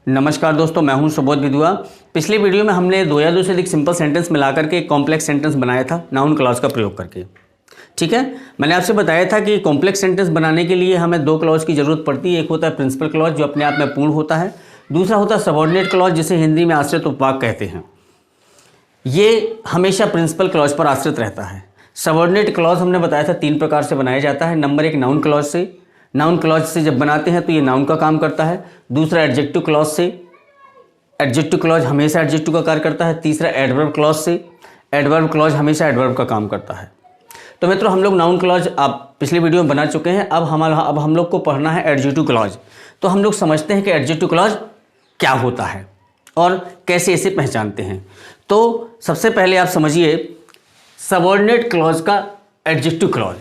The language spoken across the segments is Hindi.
नमस्कार दोस्तों, मैं हूं सुबोध विदुआ। पिछले वीडियो में हमने दो या दो से अधिक सिंपल सेंटेंस मिलाकर के एक कॉम्प्लेक्स सेंटेंस बनाया था नाउन क्लॉज का प्रयोग करके। ठीक है, मैंने आपसे बताया था कि कॉम्प्लेक्स सेंटेंस बनाने के लिए हमें दो क्लॉज की ज़रूरत पड़ती है। एक होता है प्रिंसिपल क्लॉज जो अपने आप में पूर्ण होता है, दूसरा होता है सबऑर्डिनेट क्लॉज जिसे हिंदी में आश्रित उपवाक्य कहते हैं। ये हमेशा प्रिंसिपल क्लॉज पर आश्रित रहता है। सबऑर्डिनेट क्लॉज हमने बताया था तीन प्रकार से बनाया जाता है। नंबर एक, नाउन क्लॉज से। नाउन क्लॉज से जब बनाते हैं तो ये नाउन का काम करता है। दूसरा एडजेक्टिव क्लॉज से, एडजेक्टिव क्लॉज हमेशा एडजेक्टिव का कार्य करता है। तीसरा एडवर्ब क्लॉज से, एडवर्ब क्लॉज हमेशा एडवर्ब का काम करता है। तो मित्रों, हम लोग नाउन क्लॉज आप पिछले वीडियो में बना चुके हैं। अब हम लोग को पढ़ना है एडजेक्टिव क्लॉज। तो हम लोग समझते हैं कि एडजेक्टिव क्लॉज क्या होता है और कैसे इसे पहचानते हैं। तो सबसे पहले आप समझिए सबऑर्डिनेट क्लॉज का एडजेक्टिव क्लॉज।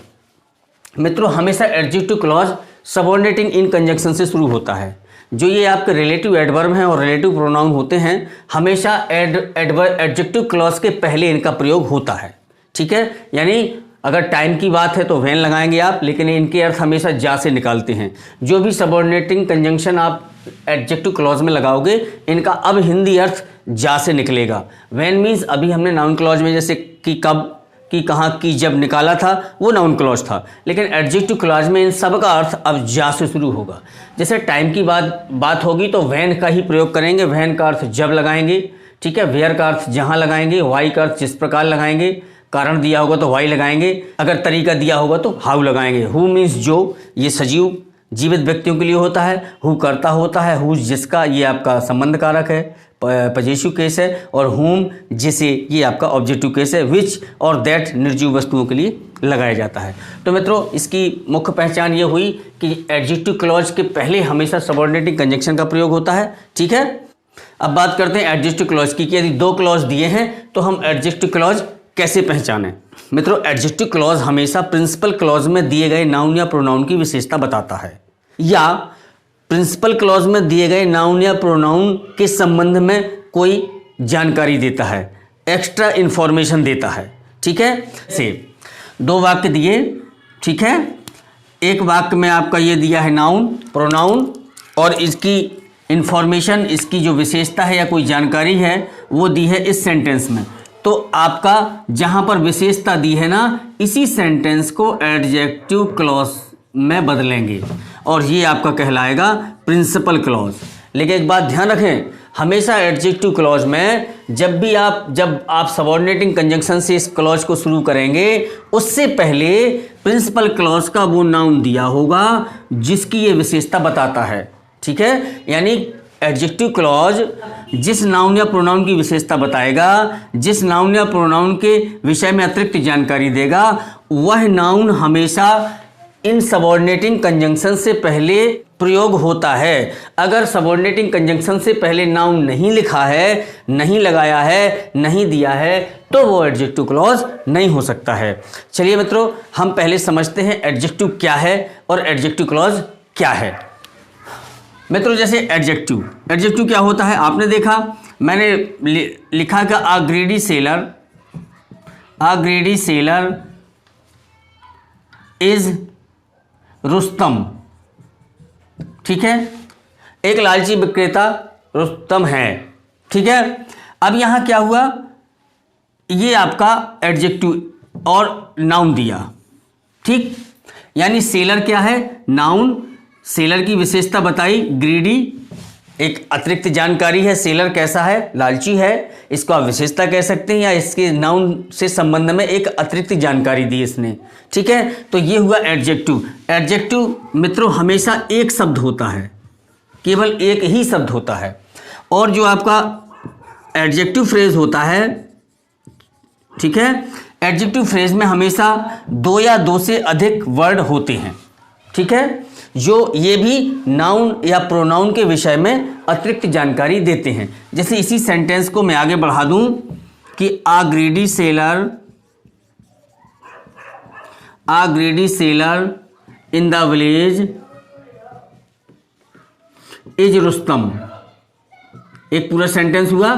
मित्रों, हमेशा एडजेक्टिव क्लॉज सबऑर्डिनेटिंग इन कंजंक्शन से शुरू होता है। जो ये आपके रिलेटिव एडवर्ब हैं और रिलेटिव प्रोनाउन होते हैं, हमेशा एडजेक्टिव क्लॉज के पहले इनका प्रयोग होता है। ठीक है, यानी अगर टाइम की बात है तो व्हेन लगाएंगे आप, लेकिन इनके अर्थ हमेशा जा से निकालते हैं। जो भी सबऑर्डिनेटिंग कंजंक्शन आप एडजेक्टिव क्लॉज में लगाओगे, इनका अब हिंदी अर्थ जा से निकलेगा। व्हेन मीन्स अभी हमने नाउन क्लॉज में जैसे कि कब, कि कहाँ, की जब निकाला था वो नाउन क्लॉज था, लेकिन एडजेक्टिव क्लॉज में इन सब का अर्थ अब जा से शुरू होगा। जैसे टाइम की बात होगी तो व्हेन का ही प्रयोग करेंगे। व्हेन का अर्थ जब लगाएंगे। ठीक है, वेयर का अर्थ जहाँ लगाएंगे। वाई का अर्थ जिस प्रकार लगाएंगे। कारण दिया होगा तो वाई लगाएंगे। अगर तरीका दिया होगा तो हाउ लगाएंगे। हु मीन्स जो, ये सजीव जीवित व्यक्तियों के लिए होता है। हु करता होता है। हु जिसका, ये आपका संबंध कारक है, पजेसिव केस है। और हुम जिसे, ये आपका ऑब्जेक्टिव केस है। विच और दैट निर्जीव वस्तुओं के लिए लगाया जाता है। तो मित्रों, इसकी मुख्य पहचान ये हुई कि एडजेक्टिव क्लॉज के पहले हमेशा सबऑर्डिनेटिंग कंजंक्शन का प्रयोग होता है। ठीक है, अब बात करते हैं एडजेक्टिव क्लॉज की कि यदि दो क्लॉज दिए हैं तो हम एडजेक्टिव क्लॉज कैसे पहचानें। मित्रों, एडजेक्टिव क्लॉज हमेशा प्रिंसिपल क्लॉज में दिए गए नाउन या प्रोनाउन की विशेषता बताता है, या प्रिंसिपल क्लॉज में दिए गए नाउन या प्रोनाउन के संबंध में कोई जानकारी देता है, एक्स्ट्रा इंफॉर्मेशन देता है। ठीक है, से दो वाक्य दिए। ठीक है, एक वाक्य में आपका ये दिया है नाउन, प्रोनाउन, और इसकी इंफॉर्मेशन, इसकी जो विशेषता है या कोई जानकारी है वो दी है इस सेंटेंस में। तो आपका जहां पर विशेषता दी है ना, इसी सेंटेंस को एडजेक्टिव क्लॉज में बदलेंगे और ये आपका कहलाएगा प्रिंसिपल क्लॉज। लेकिन एक बात ध्यान रखें, हमेशा एडजेक्टिव क्लॉज में जब आप सबऑर्डिनेटिंग कंजंक्शन से इस क्लॉज को शुरू करेंगे, उससे पहले प्रिंसिपल क्लॉज का वो नाउन दिया होगा जिसकी ये विशेषता बताता है। ठीक है, यानी एडजेक्टिव क्लॉज जिस नाउन या प्रोनाउन की विशेषता बताएगा, जिस नाउन या प्रोनाउन के विषय में अतिरिक्त जानकारी देगा, वह नाउन हमेशा इन सबऑर्डिनेटिंग कंजंक्शन से पहले प्रयोग होता है। अगर सबऑर्डिनेटिंग कंजंक्शन से पहले नाउन नहीं लिखा है, नहीं लगाया है, नहीं दिया है, तो वो एडजेक्टिव क्लॉज नहीं हो सकता है। चलिए मित्रों, हम पहले समझते हैं एडजेक्टिव क्या है और एडजेक्टिव क्लॉज क्या है। मित्रों, जैसे एडजेक्टिव क्या होता है आपने देखा, मैंने लिखा कि a greedy seller is Rustam. ठीक है, एक लालची विक्रेता रुस्तम है। ठीक है, अब यहां क्या हुआ, ये आपका एडजेक्टिव और नाउन दिया। ठीक, यानी सेलर क्या है, नाउन, सेलर की विशेषता बताई, ग्रीडी एक अतिरिक्त जानकारी है, सेलर कैसा है, लालची है, इसको आप विशेषता कह सकते हैं, या इसके नाउन से संबंध में एक अतिरिक्त जानकारी दी इसने। ठीक है, तो ये हुआ एडजेक्टिव। एडजेक्टिव मित्रों हमेशा एक शब्द होता है, केवल एक ही शब्द होता है। और जो आपका एडजेक्टिव फ्रेज होता है, ठीक है, एडजेक्टिव फ्रेज में हमेशा दो या दो से अधिक वर्ड होते हैं। ठीक है, जो ये भी नाउन या प्रोनाउन के विषय में अतिरिक्त जानकारी देते हैं। जैसे इसी सेंटेंस को मैं आगे बढ़ा दूं कि a greedy seller in the village is Rustam. एक पूरा सेंटेंस हुआ।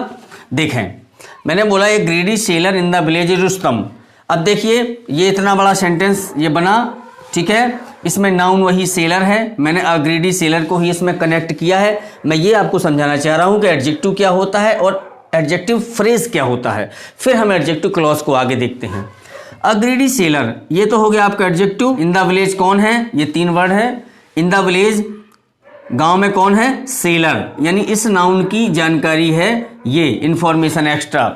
देखें, मैंने बोला एक greedy seller in the village is Rustam. अब देखिए, ये इतना बड़ा सेंटेंस ये बना। ठीक है, इसमें नाउन वही सेलर है, मैंने अ ग्रीडी सेलर को ही इसमें कनेक्ट किया है। मैं ये आपको समझाना चाह रहा हूँ कि एडजेक्टिव क्या होता है और एडजेक्टिव फ्रेज क्या होता है, फिर हम एडजेक्टिव क्लॉज को आगे देखते हैं। अ ग्रीडी सेलर, ये तो हो गया आपका एडजेक्टिव। इन द विलेज कौन है, ये 3 वर्ड है। इन द विलेज, गांव में कौन है, सेलर, यानी इस नाउन की जानकारी है, ये इंफॉर्मेशन एक्स्ट्रा।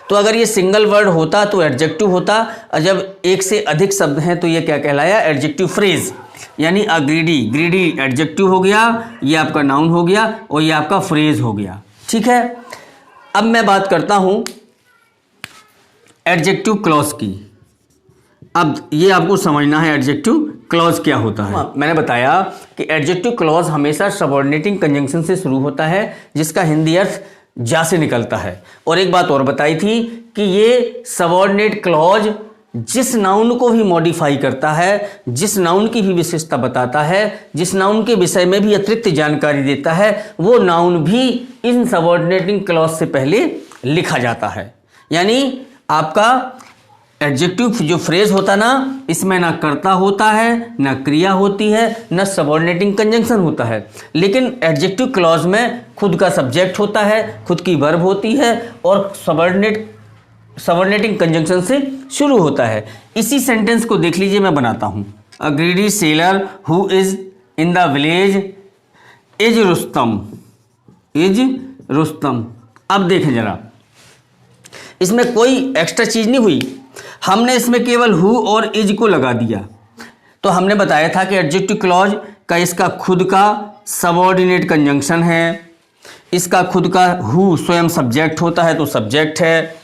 तो अगर ये सिंगल वर्ड होता तो एडजेक्टिव होता, और जब एक से अधिक शब्द हैं तो ये क्या कहलाया, एडजेक्टिव फ्रेज। यानी अ ग्रीडी, ग्रीडी एडजेक्टिव हो गया, ये आपका नाउन हो गया और ये आपका फ्रेज हो गया। ठीक है, अब मैं बात करता हूं एडजेक्टिव क्लॉज की। अब ये आपको समझना है एडजेक्टिव क्लॉज क्या होता है। मैंने बताया कि एडजेक्टिव क्लॉज हमेशा सबऑर्डिनेटिंग कंजंक्शन से शुरू होता है, जिसका हिंदी अर्थ जा से निकलता है। और एक बात और बताई थी कि ये सबऑर्डिनेट क्लॉज जिस नाउन को भी मॉडिफाई करता है, जिस नाउन की भी विशेषता बताता है, जिस नाउन के विषय में भी अतिरिक्त जानकारी देता है, वो नाउन भी इन सबऑर्डिनेटिंग क्लॉज से पहले लिखा जाता है। यानी आपका एडजेक्टिव जो फ्रेज होता ना, इसमें ना कर्ता होता है, ना क्रिया होती है, ना सबऑर्डिनेटिंग कंजंक्शन होता है, लेकिन एडजेक्टिव क्लॉज में खुद का सब्जेक्ट होता है, खुद की वर्ब होती है और सबऑर्डिनेटिंग कंजंक्शन से शुरू होता है। इसी सेंटेंस को देख लीजिए, मैं बनाता हूं। A greedy seller who is in the village is Rustam, is Rustam. अब देखें जरा, इसमें कोई एक्स्ट्रा चीज नहीं हुई, हमने इसमें केवल हु और इज को लगा दिया। तो हमने बताया था कि एडजेक्टिव क्लॉज का इसका खुद का सबऑर्डिनेट कंजंक्शन है, इसका खुद का हु स्वयं सब्जेक्ट होता है तो सब्जेक्ट है,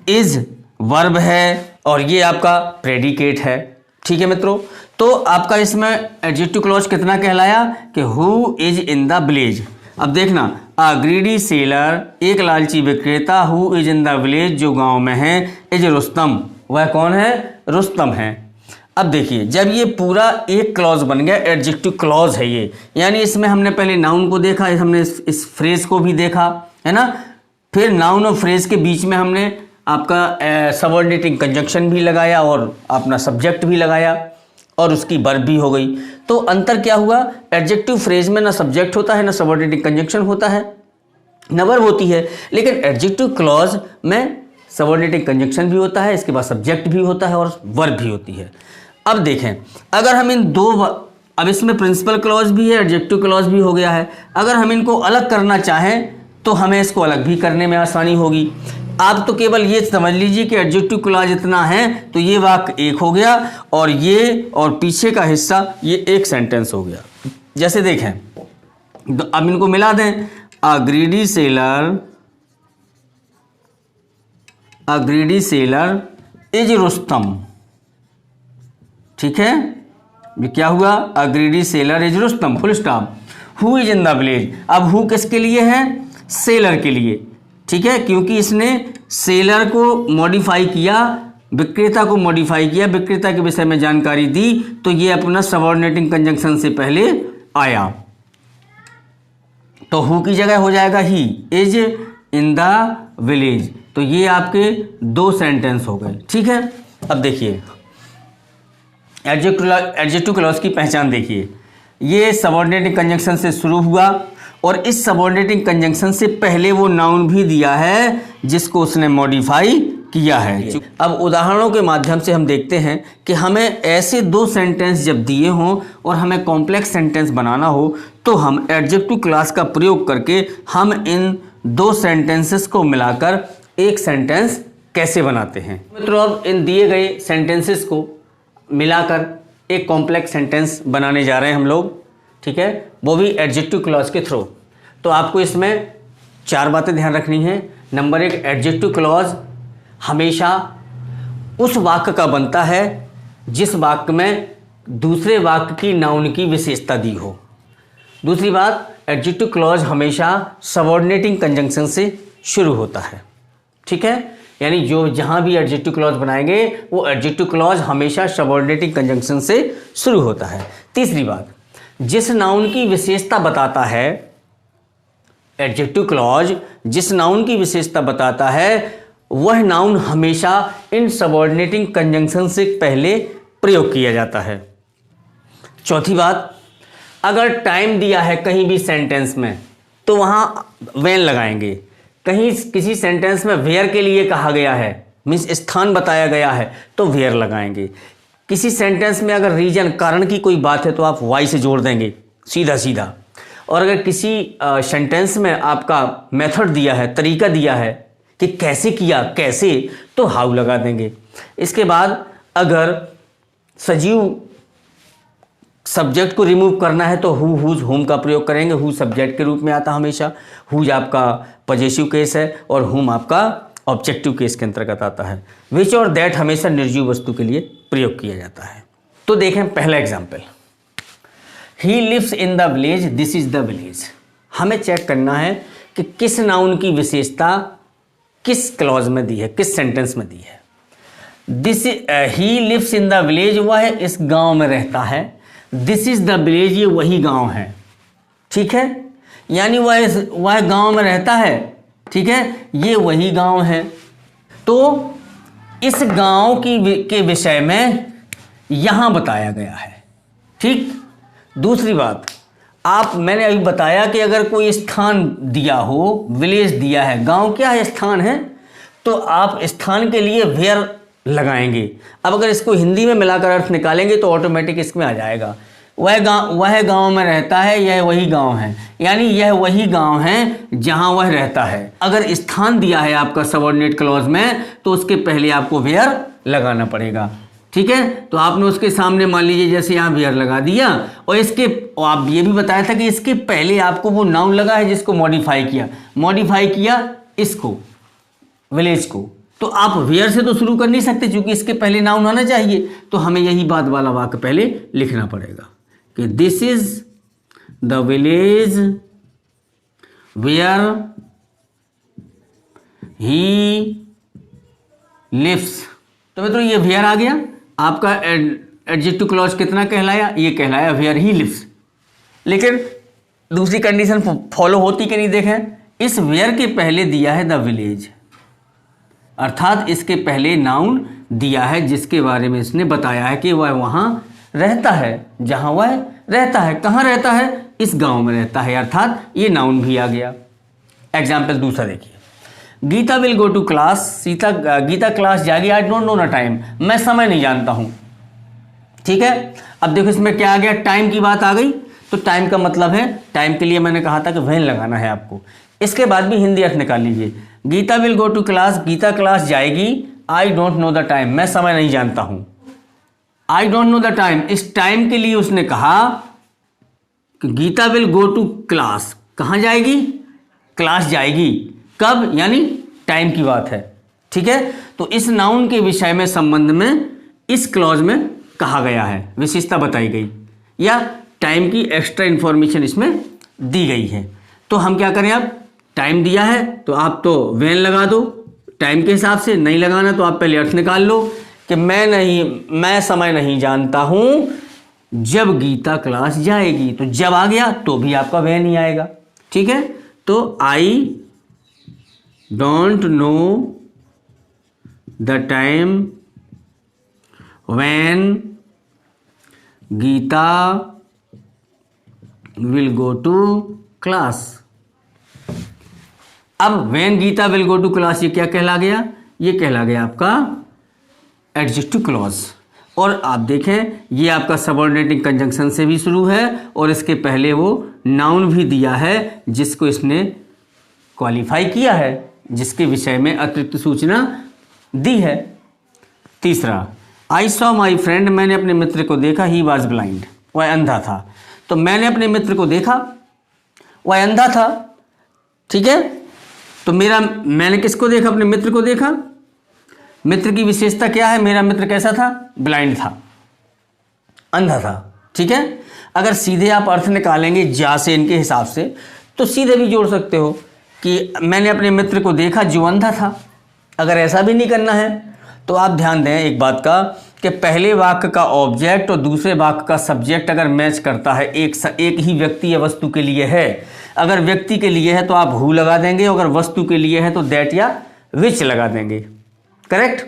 इज वर्ब है और ये आपका प्रेडिकेट है। ठीक है मित्रों, तो आपका इसमें एडजेक्टिव क्लॉज कितना कहलाया कि who is in the village. अब देखना, अ ग्रीडी सेलर, एक लालची विक्रेता, who is in the village, जो गांव में है, इज रुस्तम, वह कौन है, रुस्तम है। अब देखिए, जब ये पूरा एक क्लॉज बन गया, एडजेक्टिव क्लॉज है ये, यानी इसमें हमने पहले नाउन को देखा, हमने इस फ्रेज को भी देखा, है ना, फिर नाउन और फ्रेज के बीच में हमने आपका सबऑर्डिनेटिंग कंजंक्शन भी लगाया और अपना सब्जेक्ट भी लगाया और उसकी वर्ब भी हो गई। तो अंतर क्या हुआ, एडजेक्टिव फ्रेज में ना सब्जेक्ट होता है, ना सबऑर्डिनेटिंग कंजंक्शन होता है, ना वर्ब होती है, लेकिन एडजेक्टिव क्लॉज में सबऑर्डिनेटिंग कंजंक्शन भी होता है, इसके बाद सब्जेक्ट भी होता है और वर्ब भी होती है। अब देखें, अगर हम इन दो, अब इसमें प्रिंसिपल क्लॉज भी है, एडजेक्टिव क्लॉज भी हो गया है, अगर हम इनको अलग करना चाहें तो हमें इसको अलग भी करने में आसानी होगी। आप तो केवल ये समझ लीजिए कि एडजेक्टिव क्लॉज इतना है तो ये वाक्य एक हो गया और ये और पीछे का हिस्सा ये एक सेंटेंस हो गया। जैसे देखें, अब इनको मिला दें, a greedy seller, a greedy seller is Rustam. ठीक है, ये क्या हुआ, a greedy seller is Rustam, full stop. Who is in the village, अब हु किसके लिए है, सेलर के लिए। ठीक है, क्योंकि इसने सेलर को मॉडिफाई किया, विक्रेता को मॉडिफाई किया, विक्रेता के विषय में जानकारी दी, तो ये अपना सबऑर्डिनेटिंग कंजंक्शन से पहले आया, तो हु की जगह हो जाएगा ही, इज इन द विलेज। तो ये आपके 2 सेंटेंस हो गए। ठीक है, अब देखिए एडजेक्टिव क्लॉज की पहचान देखिए, ये सबऑर्डिनेटिंग कंजंक्शन से शुरू हुआ और इस सबऑर्डिनेटिंग कंजंक्शन से पहले वो नाउन भी दिया है जिसको उसने मॉडिफाई किया है। अब उदाहरणों के माध्यम से हम देखते हैं कि हमें ऐसे 2 सेंटेंस जब दिए हों और हमें कॉम्प्लेक्स सेंटेंस बनाना हो तो हम एडजेक्टिव क्लॉज का प्रयोग करके हम इन 2 सेंटेंसेस को मिलाकर एक सेंटेंस कैसे बनाते हैं। मित्रों, अब इन दिए गए सेंटेंसेस को मिलाकर एक कॉम्प्लेक्स सेंटेंस बनाने जा रहे हैं हम लोग। ठीक है, वो भी एडजेक्टिव क्लॉज के थ्रू। तो आपको इसमें 4 बातें ध्यान रखनी है। नंबर 1, एडजेक्टिव क्लॉज हमेशा उस वाक्य का बनता है जिस वाक्य में दूसरे वाक्य की नाउन की विशेषता दी हो। दूसरी बात, एडजेक्टिव क्लॉज हमेशा सबऑर्डिनेटिंग कंजंक्शन से शुरू होता है। ठीक है, यानी जो जहां भी एडजेक्टिव क्लॉज बनाएंगे वो एडजेक्टिव क्लॉज हमेशा सबऑर्डिनेटिंग कंजंक्शन से शुरू होता है। तीसरी बात, जिस नाउन की विशेषता बताता है, एडजेक्टिव क्लॉज जिस नाउन की विशेषता बताता है वह नाउन हमेशा इन सबऑर्डिनेटिंग कंजंक्शन से पहले प्रयोग किया जाता है। चौथी बात, अगर टाइम दिया है कहीं भी सेंटेंस में तो वहाँ व्हेन लगाएंगे। कहीं किसी सेंटेंस में वेयर के लिए कहा गया है, मीन्स स्थान बताया गया है, तो वेयर लगाएंगे। किसी सेंटेंस में अगर रीजन कारण की कोई बात है तो आप वाई से जोड़ देंगे सीधा सीधा। और अगर किसी सेंटेंस में आपका मेथड दिया है, तरीका दिया है कि कैसे किया, कैसे, तो हाउ लगा देंगे। इसके बाद अगर सजीव सब्जेक्ट को रिमूव करना है तो हु, हुज, हुम का प्रयोग करेंगे। हु सब्जेक्ट के रूप में आता हमेशा, हुज आपका पॉजेसिव केस है और हुम आपका ऑब्जेक्टिव केस के अंतर्गत आता है। विच और दैट हमेशा निर्जीव वस्तु के लिए प्रयोग किया जाता है। तो देखें पहला example, he lives in the village, this is the village. हमें चेक करना है कि किस नाउन की विशेषता किस क्लॉज में दी है, किस सेंटेंस में दी है। This he lives in the village, वह इस गांव में रहता है। दिस इज द विलेज, ये वही गांव है, ठीक है, यानी वह गांव में रहता है, ठीक है, ये वही गांव है। तो इस गांव के विषय में यहां बताया गया है, ठीक। दूसरी बात, मैंने अभी बताया कि अगर कोई स्थान दिया हो, विलेज दिया है, गांव क्या है, स्थान है, तो आप स्थान के लिए वेयर लगाएंगे। अब अगर इसको हिंदी में मिलाकर अर्थ निकालेंगे तो ऑटोमेटिक इसमें आ जाएगा, वह गांव में रहता है, यह वही गांव है, यानी यह वही गांव है जहां वह रहता है। अगर स्थान दिया है आपका सबऑर्डिनेट क्लॉज में तो उसके पहले आपको वेयर लगाना पड़ेगा, ठीक है। तो आपने उसके सामने मान लीजिए जैसे यहाँ वेयर लगा दिया, और आप ये भी बताया था कि इसके पहले आपको वो नाउन लगा है जिसको मॉडिफाई किया इसको, विलेज को। तो आप वेयर से तो शुरू कर नहीं सकते क्योंकि इसके पहले नाउन आना चाहिए, तो हमें यही बात वाला वाक्य पहले लिखना पड़ेगा कि this is the village where he lives. तो मित्रों ये वेयर आ गया, आपका एडजेक्टिव क्लॉज कितना कहलाया, ये कहलाया वेयर ही लिव्स। लेकिन दूसरी कंडीशन फॉलो होती कि नहीं, देखें, इस वेयर के पहले दिया है द विलेज, अर्थात इसके पहले नाउन दिया है जिसके बारे में इसने बताया है कि वह वहां रहता है जहां वह रहता है। कहां रहता है, इस गांव में रहता है, अर्थात ये नाउन भी आ गया। एग्जाम्पल दूसरा देखिए, Geeta will go to class, Geeta class जाएगी, I don't know the time, मैं समय नहीं जानता हूं, ठीक है। अब देखो इसमें क्या आ गया, टाइम की बात आ गई, तो टाइम का मतलब है, टाइम के लिए मैंने कहा था कि व्हेन लगाना है आपको। इसके बाद भी हिंदी अर्थ निकाल लीजिए, Geeta will go to class, Geeta class जाएगी, I don't know the time, मैं समय नहीं जानता हूं। I don't know the time, इस टाइम के लिए उसने कहा कि Geeta will go to class, कहां जाएगी, क्लास जाएगी, कब, यानी टाइम की बात है, ठीक है। तो इस नाउन के विषय में संबंध में इस क्लॉज में कहा गया है, विशेषता बताई गई या टाइम की एक्स्ट्रा इंफॉर्मेशन इसमें दी गई है। तो हम क्या करें, अब टाइम दिया है तो आप तो व्हेन लगा दो टाइम के हिसाब से, नहीं लगाना तो आप पहले अर्थ निकाल लो कि मैं समय नहीं जानता हूं जब गीता क्लास जाएगी। तो जब आ गया तो भी आपका व्हेन ही आएगा, ठीक है। तो I don't know the time when Geeta will go to class. अब when Geeta will go to class ये क्या कहला गया, ये कहला गया आपका एडजेक्टिव क्लॉज। और आप देखें ये आपका सबऑर्डिनेटिंग कंजंक्शन से भी शुरू है और इसके पहले वो नाउन भी दिया है जिसको इसने क्वालिफाई किया है, जिसके विषय में अतिरिक्त सूचना दी है। तीसरा, आई सॉ माई फ्रेंड, मैंने अपने मित्र को देखा, ही वॉज ब्लाइंड, वह अंधा था। तो मैंने अपने मित्र को देखा, वह अंधा था, ठीक है। तो मैंने किसको देखा, अपने मित्र को देखा। मित्र की विशेषता क्या है, मेरा मित्र कैसा था, ब्लाइंड था, अंधा था, ठीक है। अगर सीधे आप अर्थ निकालेंगे जा से इनके हिसाब से तो सीधे भी जोड़ सकते हो कि मैंने अपने मित्र को देखा जो अंधा था। अगर ऐसा भी नहीं करना है तो आप ध्यान दें एक बात का कि पहले वाक्य का ऑब्जेक्ट और दूसरे वाक्य का सब्जेक्ट अगर मैच करता है, एक ही व्यक्ति या वस्तु के लिए है, अगर व्यक्ति के लिए है तो आप हु लगा देंगे, अगर वस्तु के लिए है तो दैट या विच लगा देंगे, करेक्ट।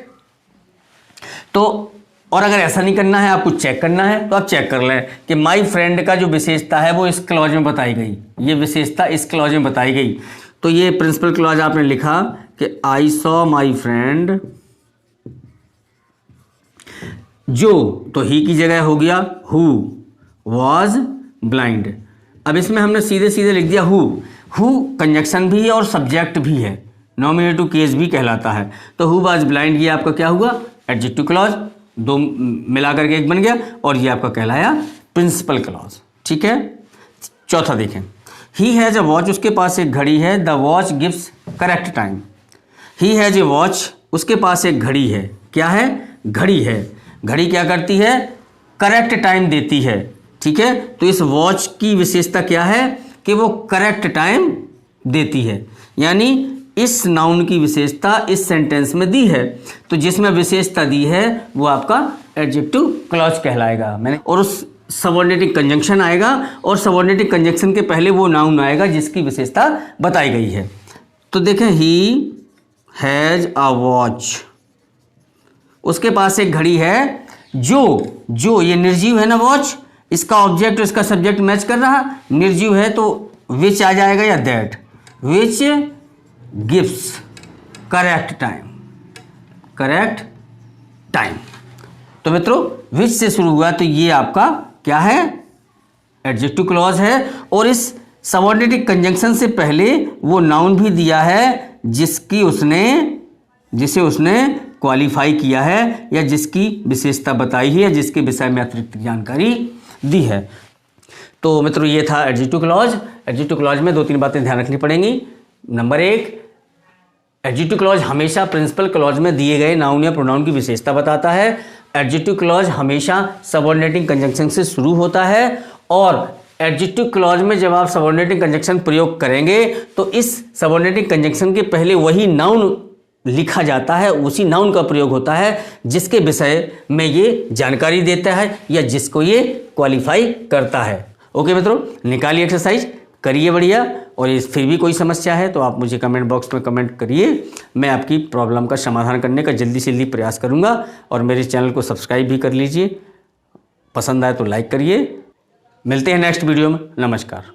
तो और अगर ऐसा नहीं करना है, आपको चेक करना है, तो आप चेक कर लें कि माई फ्रेंड का जो विशेषता है वो इस क्लॉज में बताई गई, ये विशेषता इस क्लॉज में बताई गई। तो ये प्रिंसिपल क्लॉज आपने लिखा कि आई सॉ माई फ्रेंड जो, तो ही की जगह हो गया हु वॉज ब्लाइंड। अब इसमें हमने सीधे सीधे लिख दिया हु कंजक्शन भी है और सब्जेक्ट भी है, नॉमिनेटिव केस भी कहलाता है। तो हु वॉज ब्लाइंड ये आपका क्या हुआ, एडजेक्टिव क्लॉज, दो मिलाकर के एक बन गया, और ये आपका कहलाया प्रिंसिपल क्लॉज। ठीक है, चौथा देखें, ही हैज़ अ वॉच, उसके पास एक घड़ी है, the watch gives correct time. He has a watch, उसके पास एक घड़ी है, क्या है, घड़ी है, घड़ी क्या करती है, करेक्ट टाइम देती है। ठीक है, तो इस वॉच की विशेषता क्या है कि वो करेक्ट टाइम देती है, यानी इस नाउन की विशेषता इस सेंटेंस में दी है, तो जिसमें विशेषता दी है वो आपका एडजेक्टिव क्लॉज कहलाएगा। मैंने और उस सबऑर्डिनेटिंग कंजंक्शन आएगा, और सबऑर्डिनेटिंग कंजंक्शन के पहले वो नाउन आएगा जिसकी विशेषता बताई गई है। तो देखें, ही हैज़ अ वॉच, उसके पास एक घड़ी है, जो ये निर्जीव है ना वॉच, इसका ऑब्जेक्ट इसका सब्जेक्ट मैच कर रहा, निर्जीव है तो विच आ जाएगा या that, which gives correct time. तो मित्रों विच से शुरू हुआ तो ये आपका क्या है, एडजेक्टिव क्लॉज है, और इस सबऑर्डिनेटिंग कंजंक्शन से पहले वो नाउन भी दिया है जिसे उसने क्वालिफाई किया है, या जिसकी विशेषता बताई है, या जिसके विषय में अतिरिक्त जानकारी दी है। तो मित्रों ये था एडजेक्टिव क्लॉज। एडजेक्टिव क्लॉज में 2-3 बातें ध्यान रखनी पड़ेंगी। नंबर 1, एडजेक्टिव क्लॉज हमेशा प्रिंसिपल क्लॉज में दिए गए नाउन या प्रोनाउन की विशेषता बताता है। एडजेक्टिव क्लॉज हमेशा सबऑर्डिनेटिंग कंजंक्शन से शुरू होता है, और एडजेक्टिव क्लॉज में जब आप सबऑर्डिनेटिंग कंजंक्शन प्रयोग करेंगे तो इस सबऑर्डिनेटिंग कंजंक्शन के पहले वही नाउन लिखा जाता है, उसी नाउन का प्रयोग होता है जिसके विषय में ये जानकारी देता है या जिसको ये क्वालिफाई करता है। ओके मित्रों, निकालिए एक्सरसाइज, करिए बढ़िया, और इस फिर भी कोई समस्या है तो आप मुझे कमेंट बॉक्स में कमेंट करिए, मैं आपकी प्रॉब्लम का समाधान करने का जल्दी से जल्दी प्रयास करूंगा। और मेरे चैनल को सब्सक्राइब भी कर लीजिए, पसंद आए तो लाइक करिए। मिलते हैं नेक्स्ट वीडियो में, नमस्कार।